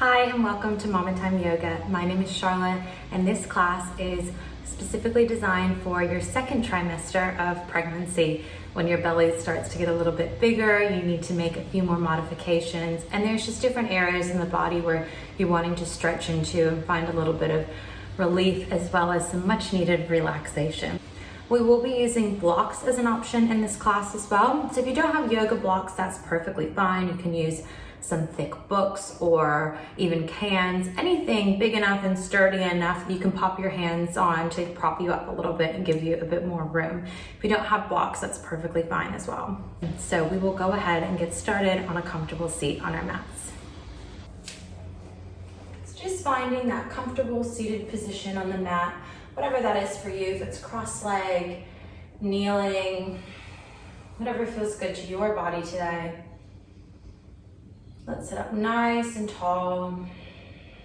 Hi and welcome to Mom and Time Yoga. My name is Charlotte and this class is specifically designed for your second trimester of pregnancy. When your belly starts to get a little bit bigger, you need to make a few more modifications, and there's just different areas in the body where you're wanting to stretch into and find a little bit of relief as well as some much needed relaxation. We will be using blocks as an option in this class as well. So if you don't have yoga blocks, that's perfectly fine. You can use some thick books or even cans, anything big enough and sturdy enough that you can pop your hands on to prop you up a little bit and give you a bit more room. If you don't have blocks, that's perfectly fine as well. So we will go ahead and get started on a comfortable seat on our mats. So just finding that comfortable seated position on the mat, whatever that is for you, if it's cross-leg, kneeling, whatever feels good to your body today. Let's sit up nice and tall,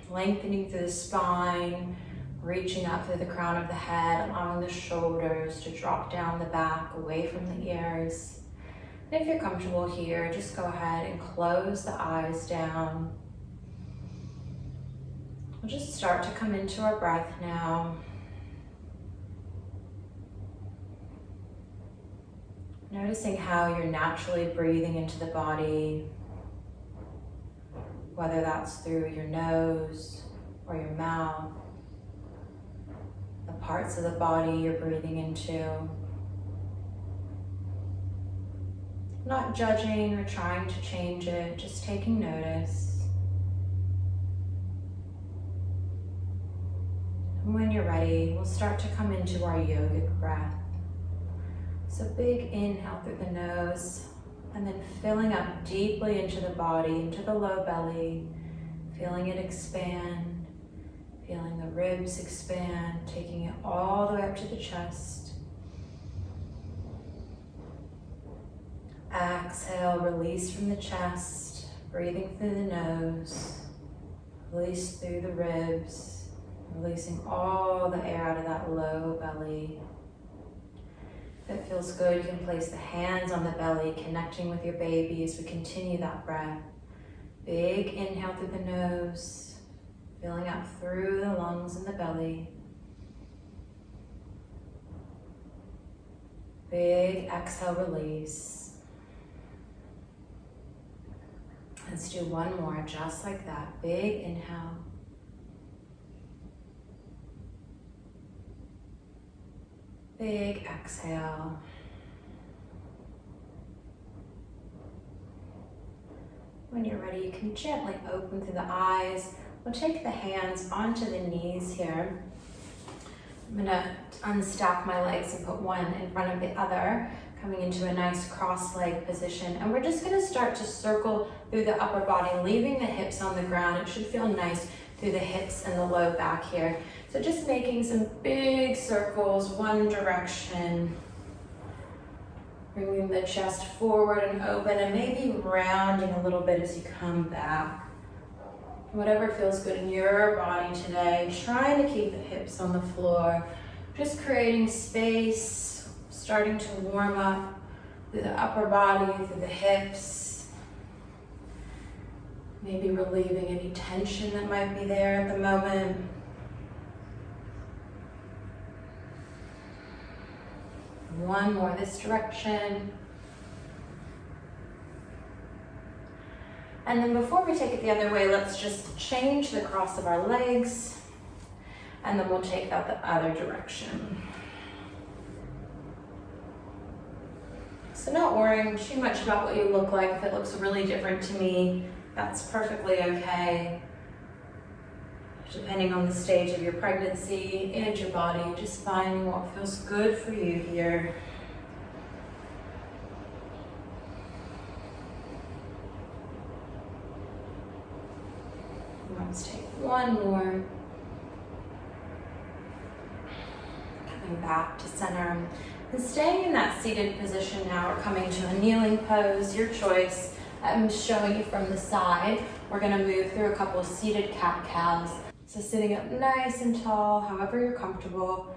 lengthening through the spine, reaching up through the crown of the head, allowing the shoulders to drop down the back, away from the ears. And if you're comfortable here, just go ahead and close the eyes down. We'll just start to come into our breath now. Noticing how you're naturally breathing into the body, whether that's through your nose or your mouth, the parts of the body you're breathing into. Not judging or trying to change it, just taking notice. And when you're ready, we'll start to come into our yogic breath. So big inhale through the nose, and then filling up deeply into the body, into the low belly, feeling it expand, feeling the ribs expand, taking it all the way up to the chest. Exhale, release from the chest, breathing through the nose, release through the ribs, releasing all the air out of that low belly. If it feels good, you can place the hands on the belly, connecting with your baby as we continue that breath. Big inhale through the nose, filling up through the lungs and the belly. Big exhale, release. Let's do one more, just like that. Big inhale. Big exhale. When you're ready, you can gently open through the eyes. We'll take the hands onto the knees here. I'm gonna unstack my legs and put one in front of the other, coming into a nice cross-leg position. And we're just gonna start to circle through the upper body, leaving the hips on the ground. It should feel nice through the hips and the low back here. So just making some big circles, one direction. Bringing the chest forward and open, and maybe rounding a little bit as you come back. Whatever feels good in your body today, trying to keep the hips on the floor. Just creating space, starting to warm up through the upper body, through the hips. Maybe relieving any tension that might be there at the moment. One more this direction. And then before we take it the other way, let's just change the cross of our legs, and then we'll take that the other direction. So not worrying too much about what you look like. If it looks really different to me, that's perfectly okay. Depending on the stage of your pregnancy and your body, just finding what feels good for you here. Let's take one more. Coming back to center. And staying in that seated position now, we're coming to a kneeling pose, your choice. I'm showing you from the side. We're gonna move through a couple of seated cat-cows. So sitting up nice and tall, however you're comfortable.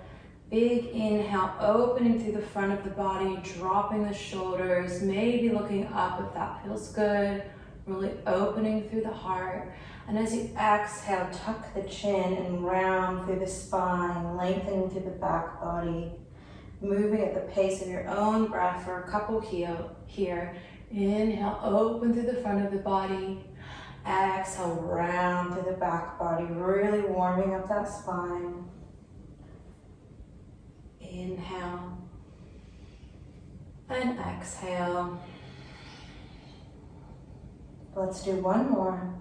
Big inhale, opening through the front of the body, dropping the shoulders, maybe looking up if that feels good. Really opening through the heart. And as you exhale, tuck the chin and round through the spine, lengthening through the back body, moving at the pace of your own breath for a couple here. Inhale, open through the front of the body. Exhale, round through the back body, really warming up that spine. Inhale and exhale. Let's do one more.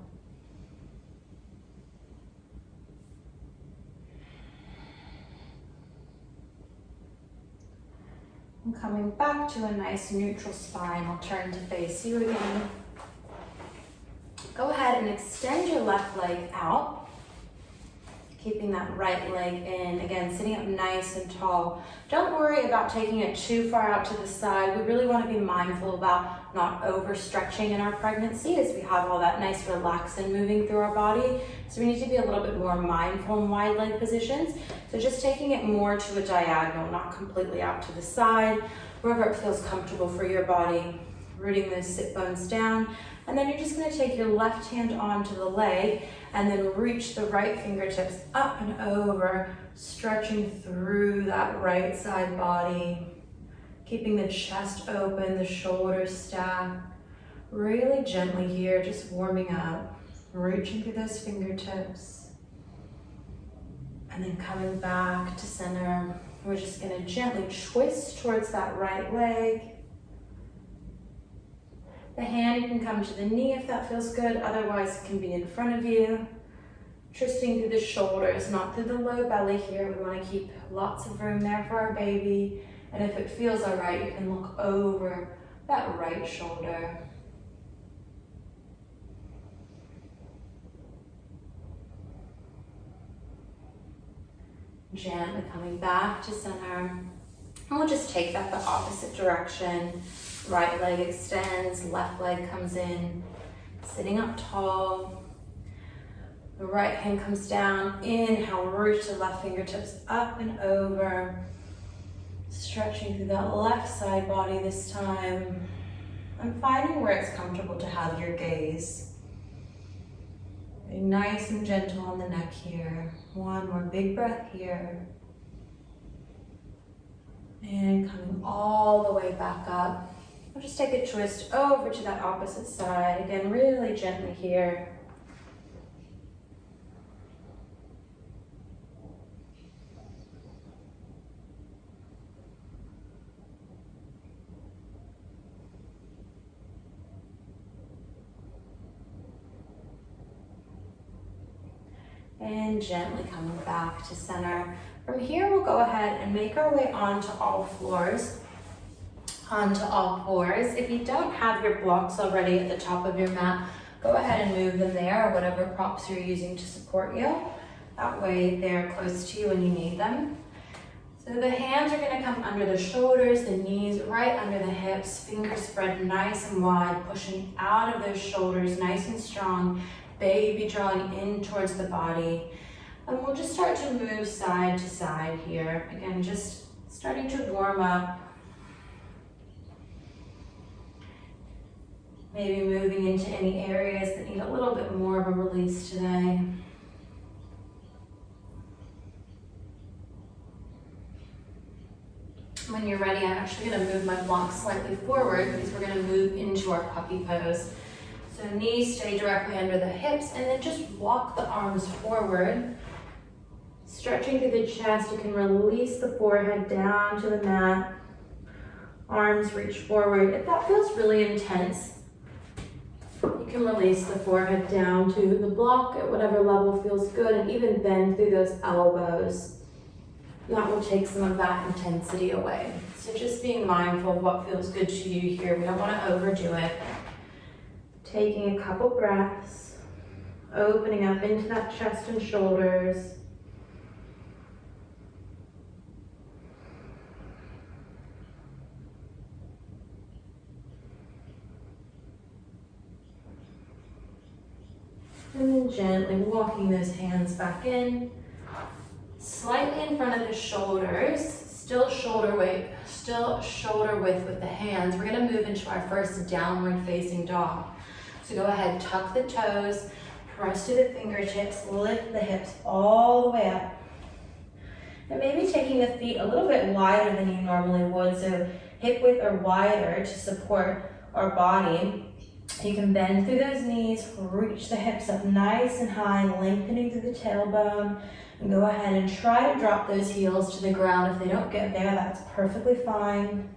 And coming back to a nice neutral spine, I'll turn to face you again. Go ahead and extend your left leg out, keeping that right leg in. Again, sitting up nice and tall. Don't worry about taking it too far out to the side. We really want to be mindful about not overstretching in our pregnancy as we have all that nice relaxin moving through our body. So we need to be a little bit more mindful in wide leg positions. So just taking it more to a diagonal, not completely out to the side, wherever it feels comfortable for your body. Rooting those sit bones down. And then you're just going to take your left hand onto the leg and then reach the right fingertips up and over, stretching through that right side body, keeping the chest open, the shoulders stacked. Really gently here, just warming up, reaching through those fingertips. And then coming back to center. We're just going to gently twist towards that right leg. The hand can come to the knee if that feels good, otherwise it can be in front of you. Twisting through the shoulders, not through the low belly here. We want to keep lots of room there for our baby. And if it feels all right, you can look over that right shoulder. Gently coming back to center. And we'll just take that the opposite direction. Right leg extends, left leg comes in, sitting up tall. The right hand comes down, inhale, reach the left fingertips up and over. Stretching through that left side body this time. And finding where it's comfortable to have your gaze. Being nice and gentle on the neck here. One more big breath here. And coming all the way back up. We'll just take a twist over to that opposite side. Again, really gently here. And gently coming back to center. From here, we'll go ahead and make our way onto all fours. Onto all fours. If you don't have your blocks already at the top of your mat, go ahead and move them there, or whatever props you're using to support you. That way they're close to you when you need them. So the hands are going to come under the shoulders, the knees right under the hips, fingers spread nice and wide, pushing out of those shoulders nice and strong, baby drawing in towards the body. And we'll just start to move side to side here. Again, just starting to warm up. Maybe moving into any areas that need a little bit more of a release today. When you're ready, I'm actually going to move my blocks slightly forward because we're going to move into our puppy pose. So knees stay directly under the hips, and then just walk the arms forward. Stretching through the chest, you can release the forehead down to the mat. Arms reach forward. If that feels really intense, you can release the forehead down to the block at whatever level feels good, and even bend through those elbows. That will take some of that intensity away. So just being mindful of what feels good to you here. We don't want to overdo it. Taking a couple breaths, opening up into that chest and shoulders. And then gently walking those hands back in, slightly in front of the shoulders, still shoulder width with the hands. We're going to move into our first downward facing dog. So go ahead, tuck the toes, Press through the fingertips, lift the hips all the way up. And maybe taking the feet a little bit wider than you normally would, so hip width or wider to support our body. You can bend through those knees, reach the hips up nice and high, lengthening through the tailbone. And go ahead and try to drop those heels to the ground. If they don't get there, that's perfectly fine.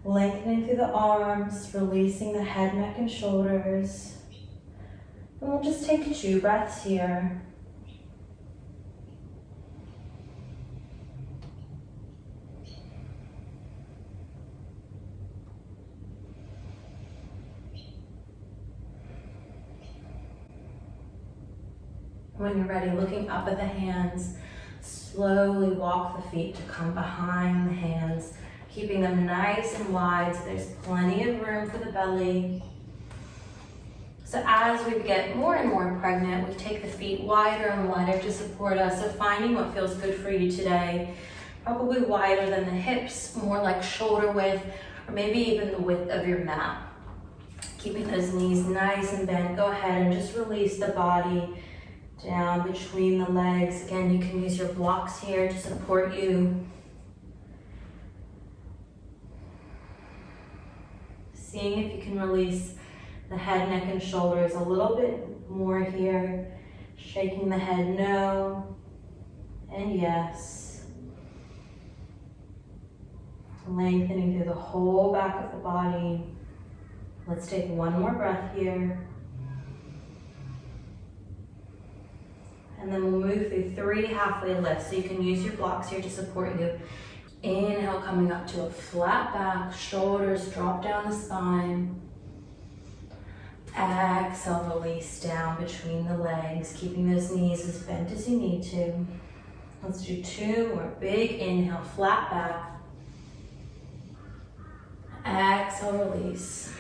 Lengthening through the arms, releasing the head, neck, and shoulders. And we'll just take 2 breaths here. When you're ready, looking up at the hands, slowly walk the feet to come behind the hands, keeping them nice and wide so there's plenty of room for the belly. So as we get more and more pregnant, we take the feet wider and wider to support us. So finding what feels good for you today, probably wider than the hips, more like shoulder width, or maybe even the width of your mat. Keeping those knees nice and bent, go ahead and just release the body down between the legs. Again, you can use your blocks here to support you. Seeing if you can release the head, neck, and shoulders a little bit more here. Shaking the head no and yes. Lengthening through the whole back of the body. Let's take one more breath here. And then we'll move through 3 halfway lifts. So you can use your blocks here to support you. Inhale, coming up to a flat back, shoulders drop down the spine. Exhale, release down between the legs, keeping those knees as bent as you need to. Let's do 2 more. Big inhale, flat back. Exhale, release.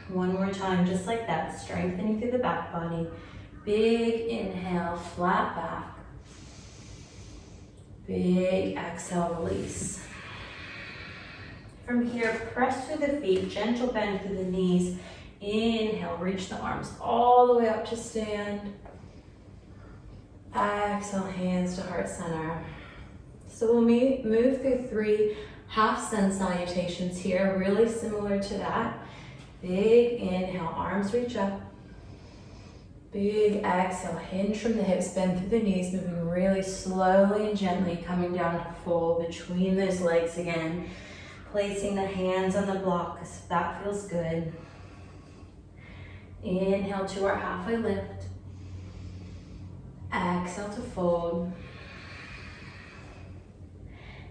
One more time, just like that, strengthening through the back body. Big inhale, flat back. Big exhale, release. From here, press through the feet, gentle bend through the knees. Inhale, reach the arms all the way up to stand. Exhale, hands to heart center. So we'll move through 3 half sun salutations here, really similar to that. Big inhale, arms reach up. Big exhale, hinge from the hips, bend through the knees, moving really slowly and gently, coming down to fold between those legs again. Placing the hands on the blocks if that feels good. Inhale to our halfway lift. Exhale to fold.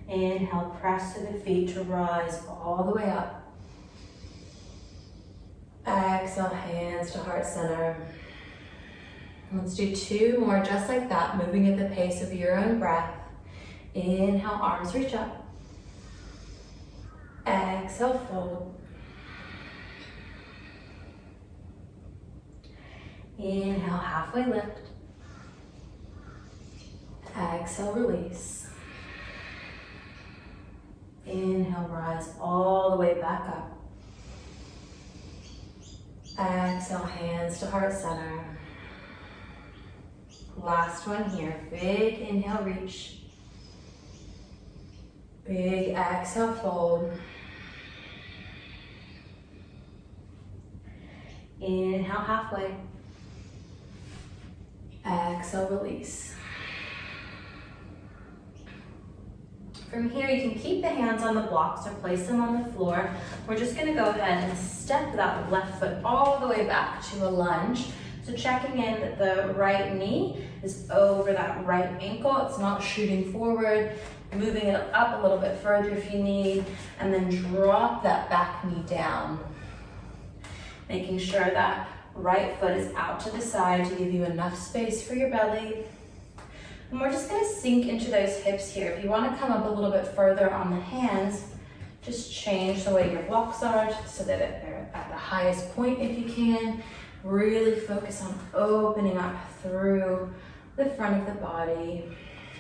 Inhale, press to the feet to rise all the way up. Exhale, hands to heart center. Let's do 2 more just like that, moving at the pace of your own breath. Inhale, arms reach up. Exhale, fold. Inhale, halfway lift. Exhale, release. Inhale, rise all the way back up. Exhale, hands to heart center. Last one here. Big inhale, reach. Big exhale, fold. Inhale, halfway. Exhale, release. From here, you can keep the hands on the blocks or place them on the floor. We're just gonna go ahead and step that left foot all the way back to a lunge. So checking in that the right knee is over that right ankle. It's not shooting forward. Moving it up a little bit further if you need, and then drop that back knee down. Making sure that right foot is out to the side to give you enough space for your belly. And we're just gonna sink into those hips here. If you wanna come up a little bit further on the hands, just change the way your blocks are so that they're at the highest point if you can. Really focus on opening up through the front of the body,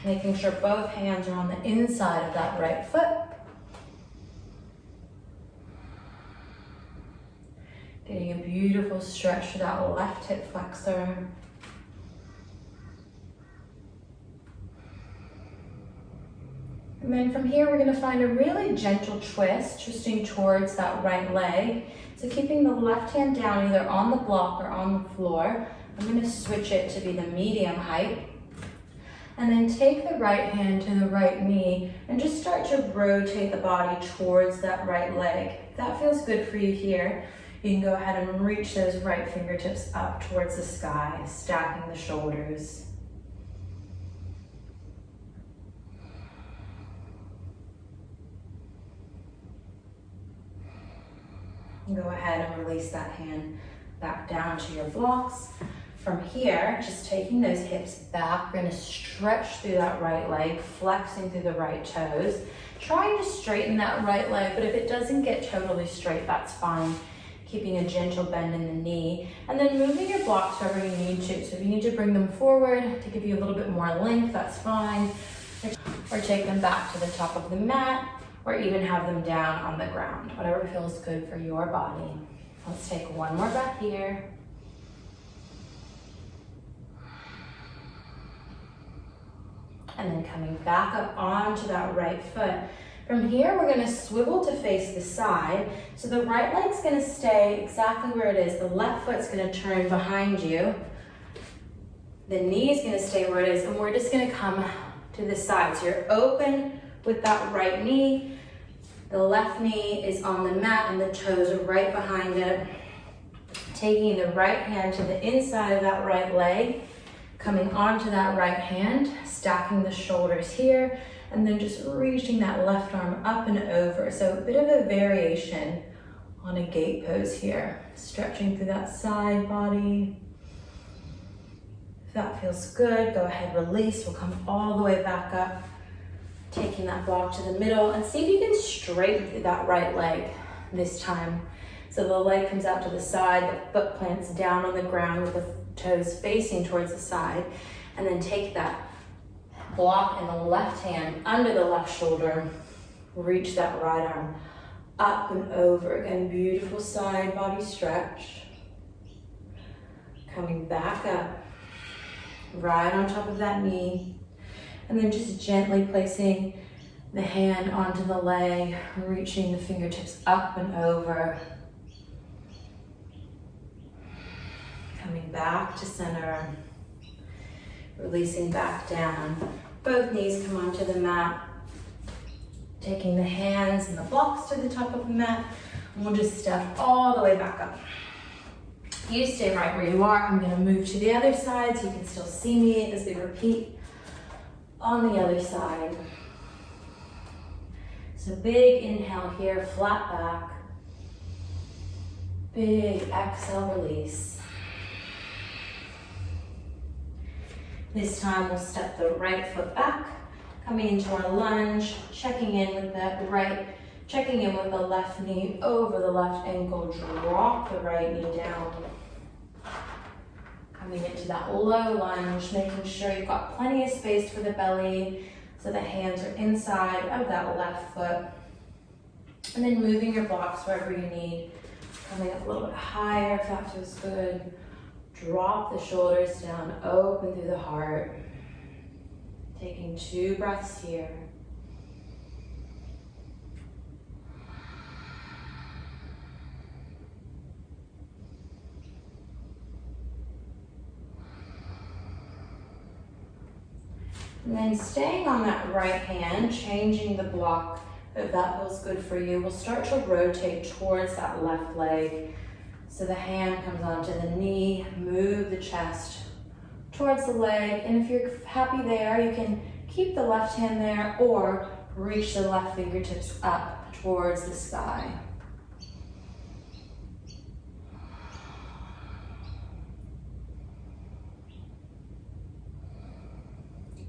making sure both hands are on the inside of that right foot. Getting a beautiful beautiful stretch to that left hip flexor. And then from here, we're gonna find a really gentle twist, twisting towards that right leg. So keeping the left hand down either on the block or on the floor. I'm gonna switch it to be the medium height. And then take the right hand to the right knee and just start to rotate the body towards that right leg. If that feels good for you here, you can go ahead and reach those right fingertips up towards the sky, stacking the shoulders. Go ahead and release that hand back down to your blocks. From here, just taking those hips back, we're gonna stretch through that right leg, flexing through the right toes, trying to straighten that right leg, but if it doesn't get totally straight, that's fine. Keeping a gentle bend in the knee, and then moving your blocks wherever you need to. So if you need to bring them forward to give you a little bit more length, that's fine. Or take them back to the top of the mat, or even have them down on the ground, whatever feels good for your body. Let's take one more breath here. And then coming back up onto that right foot. From here, we're gonna swivel to face the side. So the right leg's gonna stay exactly where it is. The left foot's gonna turn behind you. The knee is gonna stay where it is, and we're just gonna come to the side. So you're open with that right knee. The left knee is on the mat and the toes are right behind it. Taking the right hand to the inside of that right leg, coming onto that right hand, stacking the shoulders here, and then just reaching that left arm up and over. So a bit of a variation on a gate pose here. Stretching through that side body. If that feels good, go ahead, release. We'll come all the way back up. Taking that block to the middle, and see if you can straighten through that right leg this time. So the leg comes out to the side, the foot plants down on the ground with the toes facing towards the side, and then take that block in the left hand under the left shoulder, reach that right arm up and over. Again, beautiful side body stretch. Coming back up, right on top of that knee. And then just gently placing the hand onto the leg, reaching the fingertips up and over. Coming back to center, releasing back down. Both knees come onto the mat. Taking the hands and the blocks to the top of the mat, and we'll just step all the way back up. You stay right where you are. I'm gonna move to the other side so you can still see me as we repeat. On the other side. So big inhale here, flat back. Big exhale, release. This time we'll step the right foot back, coming into our lunge, checking in with the left knee over the left ankle, drop the right knee down. Coming into that low lunge, making sure you've got plenty of space for the belly so the hands are inside of that left foot. And then moving your blocks wherever you need. Coming up a little bit higher if that feels good. Drop the shoulders down, open through the heart. Taking 2 breaths here. And then staying on that right hand, changing the block, if that feels good for you, we'll start to rotate towards that left leg. So the hand comes onto the knee, move the chest towards the leg, and if you're happy there, you can keep the left hand there or reach the left fingertips up towards the sky.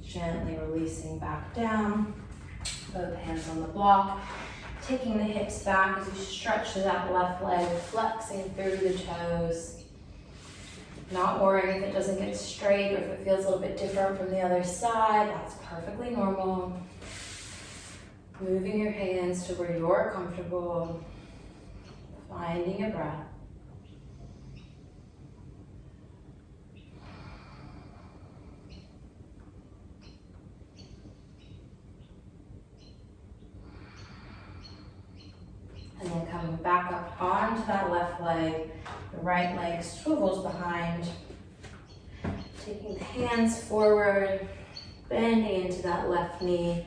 Gently releasing back down, both hands on the block, taking the hips back as you stretch to that left leg, flexing through the toes. Not worrying if it doesn't get straight or if it feels a little bit different from the other side, that's perfectly normal. Moving your hands to where you're comfortable, finding your breath. that left leg. The right leg swivels behind. Taking the hands forward, bending into that left knee,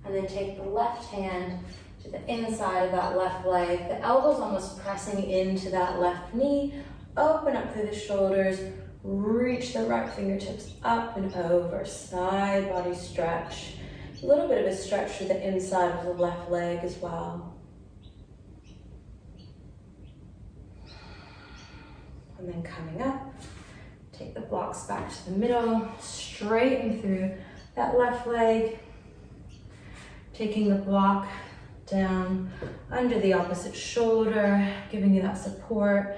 and then take the left hand to the inside of that left leg. The elbow's almost pressing into that left knee. Open up through the shoulders. Reach the right fingertips up and over. Side body stretch. A little bit of a stretch through the inside of the left leg as well. And then coming up, take the blocks back to the middle. Straighten through that left leg. Taking the block down under the opposite shoulder, giving you that support,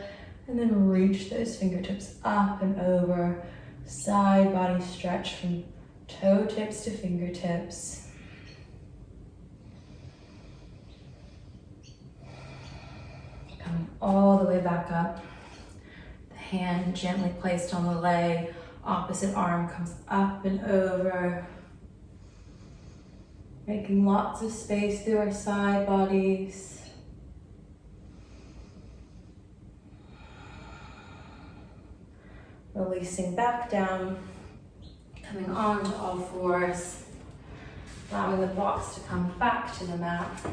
and then reach those fingertips up and over. Side body stretch from toe tips to fingertips. Coming all the way back up. The hand gently placed on the leg, opposite arm comes up and over. Making lots of space through our side bodies. Releasing back down, coming onto all fours, allowing the blocks to come back to the mat.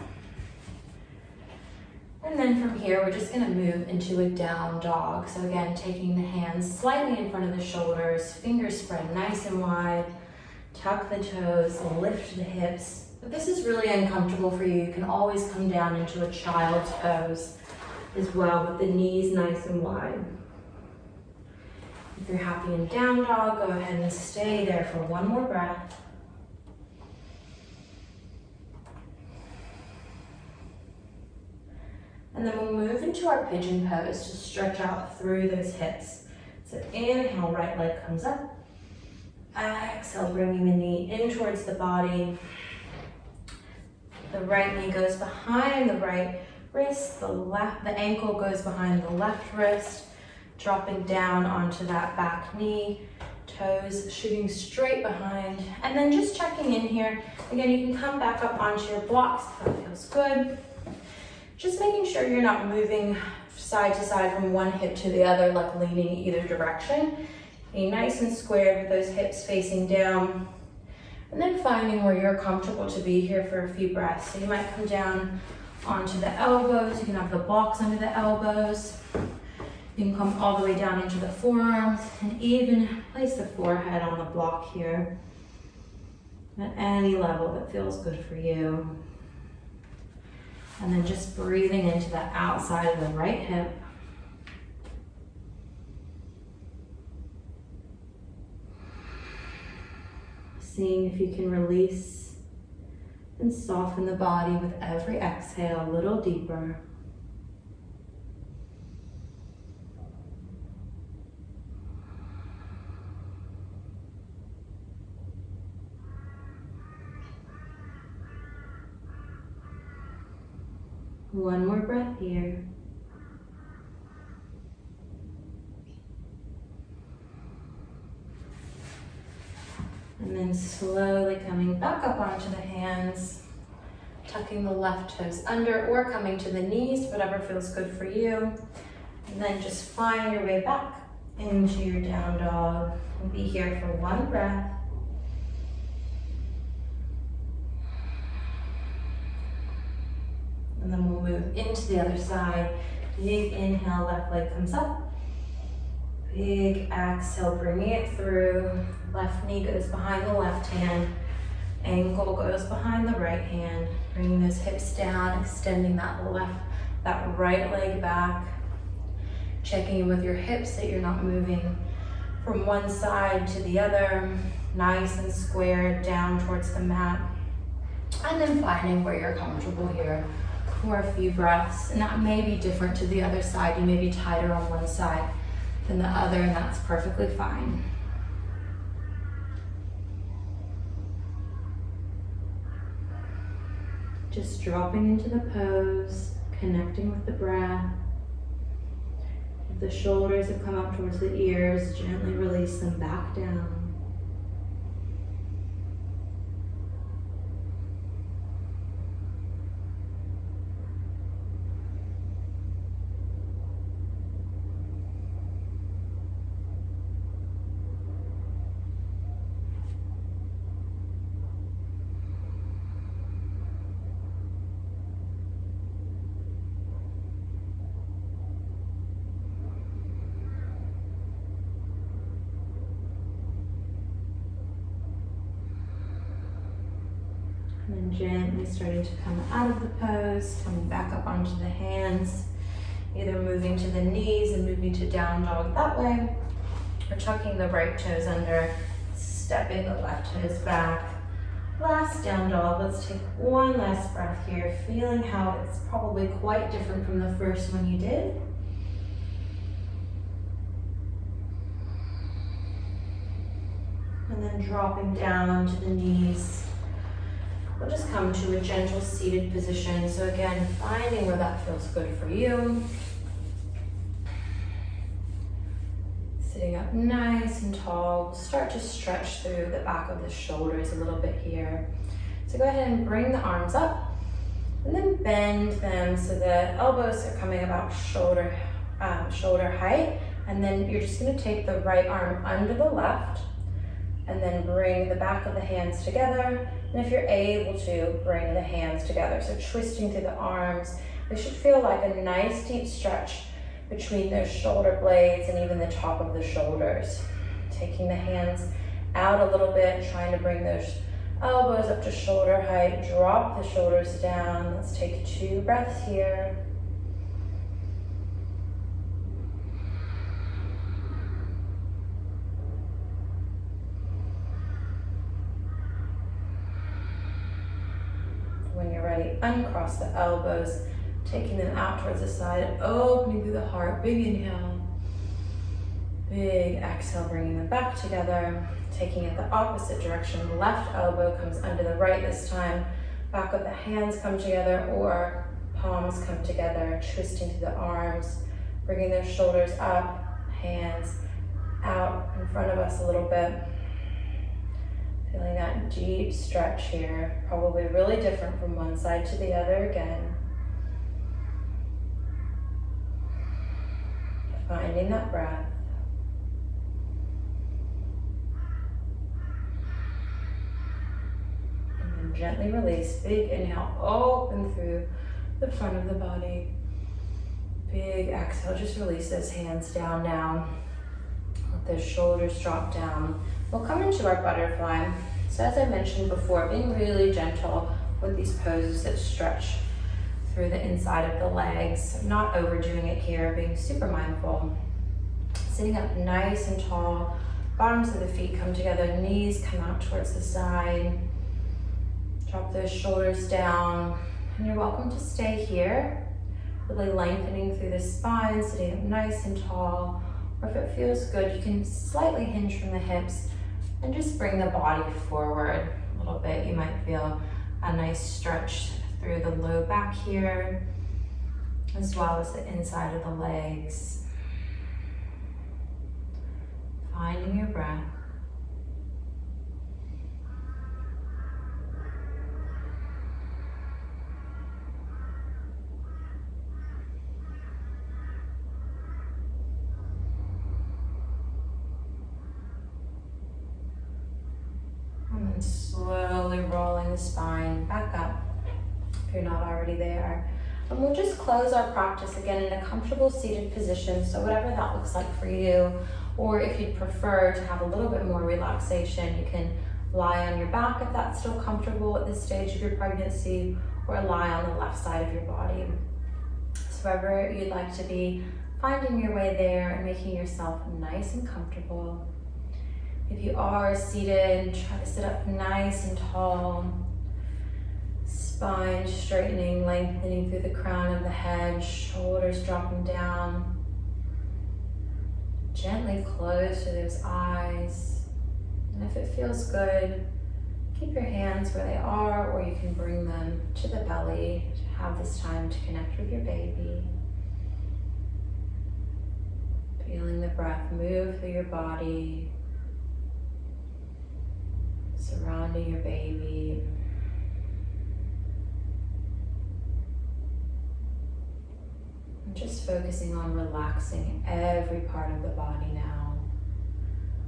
And then from here, we're just gonna move into a down dog. So again, taking the hands slightly in front of the shoulders, fingers spread nice and wide. Tuck the toes, lift the hips. If this is really uncomfortable for you, you can always come down into a child's pose as well with the knees nice and wide. If you're happy in down dog, go ahead and stay there for one more breath. And then we'll move into our pigeon pose to stretch out through those hips. So inhale, right leg comes up. Exhale, bringing the knee in towards the body. The right knee goes behind the right wrist. The ankle goes behind the left wrist. Dropping down onto that back knee. Toes shooting straight behind. And then just checking in here. Again, you can come back up onto your blocks if that feels good. Just making sure you're not moving side to side from one hip to the other, like leaning either direction. Be nice and square with those hips facing down. And then finding where you're comfortable to be here for a few breaths. So you might come down onto the elbows. You can have the blocks under the elbows. You can come all the way down into the forearms and even place the forehead on the block here at any level that feels good for you. And then just breathing into the outside of the right hip. Seeing if you can release and soften the body with every exhale a little deeper. One more breath here. And then slowly coming back up onto the hands, tucking the left toes under or coming to the knees, whatever feels good for you. And then just find your way back into your down dog and be here for one breath. And then we'll move into the other side. Big inhale, left leg comes up. Big exhale, bringing it through. Left knee goes behind the left hand. Ankle goes behind the right hand. Bringing those hips down, extending that right leg back. Checking in with your hips that you're not moving from one side to the other. Nice and square down towards the mat. And then finding where you're comfortable here for a few breaths. And that may be different to the other side. You may be tighter on one side than the other, and that's perfectly fine. Just dropping into the pose, connecting with the breath. If the shoulders have come up towards the ears, gently release them back down. And gently starting to come out of the pose, coming back up onto the hands, either moving to the knees and moving to down dog that way, or tucking the right toes under, stepping the left toes back. Last down dog. Let's take one last breath here, feeling how it's probably quite different from the first one you did. And then dropping down to the knees. We'll just come to a gentle seated position. So again, finding where that feels good for you. Sitting up nice and tall. We'll start to stretch through the back of the shoulders a little bit here. So go ahead and bring the arms up and then bend them so the elbows are coming about shoulder height. And then you're just going to take the right arm under the left and then bring the back of the hands together. And if you're able to, bring the hands together. So twisting through the arms. They should feel like a nice deep stretch between those shoulder blades and even the top of the shoulders. Taking the hands out a little bit, trying to bring those elbows up to shoulder height. Drop the shoulders down. Let's take 2 breaths here. When you're ready, uncross the elbows, taking them out towards the side, opening through the heart. Big inhale, big exhale, bringing them back together, taking it the opposite direction. Left elbow comes under the right this time. Back of the hands come together or palms come together, twisting through the arms, bringing those shoulders up, hands out in front of us a little bit. Feeling that deep stretch here, probably really different from one side to the other again. Finding that breath. And then gently release. Big inhale, open through the front of the body. Big exhale, just release those hands down now. Let those shoulders drop down. We'll come into our butterfly. So as I mentioned before, being really gentle with these poses that stretch through the inside of the legs, not overdoing it here, being super mindful. Sitting up nice and tall, bottoms of the feet come together, knees come out towards the side. Drop those shoulders down, and you're welcome to stay here, really lengthening through the spine, sitting up nice and tall. Or if it feels good, you can slightly hinge from the hips and just bring the body forward a little bit. You might feel a nice stretch through the low back here, as well as the inside of the legs. Finding your breath. And then slowly rolling the spine back up if you're not already there. And we'll just close our practice again in a comfortable seated position, so whatever that looks like for you. Or if you'd prefer to have a little bit more relaxation, you can lie on your back if that's still comfortable at this stage of your pregnancy, or lie on the left side of your body. So wherever you'd like to be, finding your way there and making yourself nice and comfortable. If you are seated, try to sit up nice and tall. Spine straightening, lengthening through the crown of the head, shoulders dropping down. Gently close to those eyes. And if it feels good, keep your hands where they are, or you can bring them to the belly to have this time to connect with your baby. Feeling the breath move through your body, surrounding your baby. And just focusing on relaxing every part of the body now.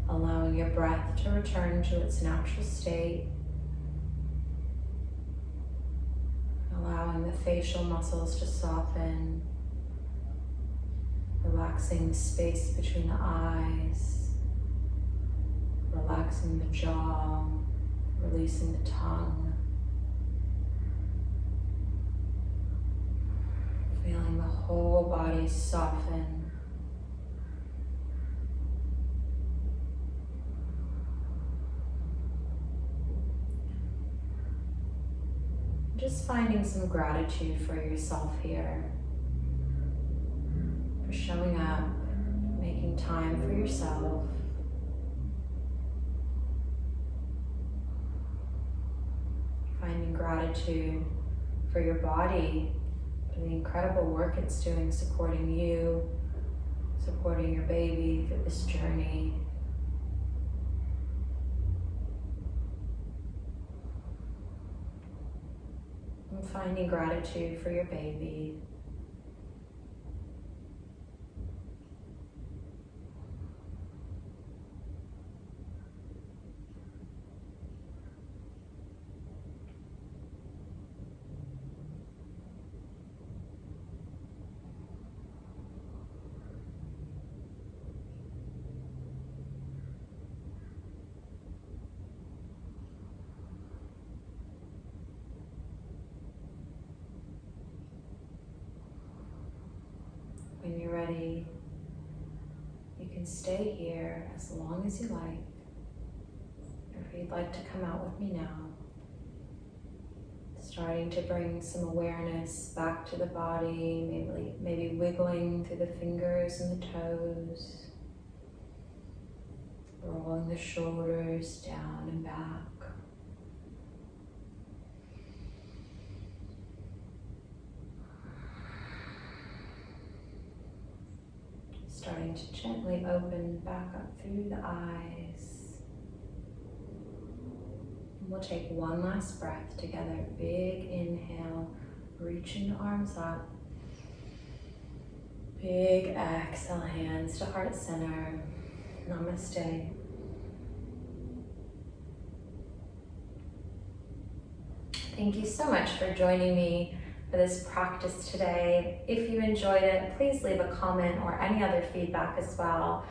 Allowing your breath to return to its natural state. Allowing the facial muscles to soften. Relaxing the space between the eyes. Relaxing the jaw. Releasing the tongue. Feeling the whole body soften. Just finding some gratitude for yourself here, for showing up, making time for yourself. Finding gratitude for your body, for the incredible work it's doing, supporting you, supporting your baby through this journey. And finding gratitude for your baby. When you're ready, you can stay here as long as you like. Or if you'd like to come out with me now, starting to bring some awareness back to the body, maybe wiggling through the fingers and the toes, rolling the shoulders down and back. Starting to gently open back up through the eyes. And we'll take one last breath together. Big inhale, reaching the arms up. Big exhale, hands to heart center. Namaste. Thank you so much for joining me for this practice today. If you enjoyed it, please leave a comment or any other feedback as well.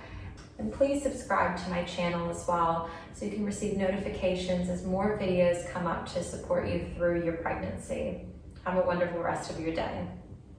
And please subscribe to my channel as well so you can receive notifications as more videos come up to support you through your pregnancy. Have a wonderful rest of your day.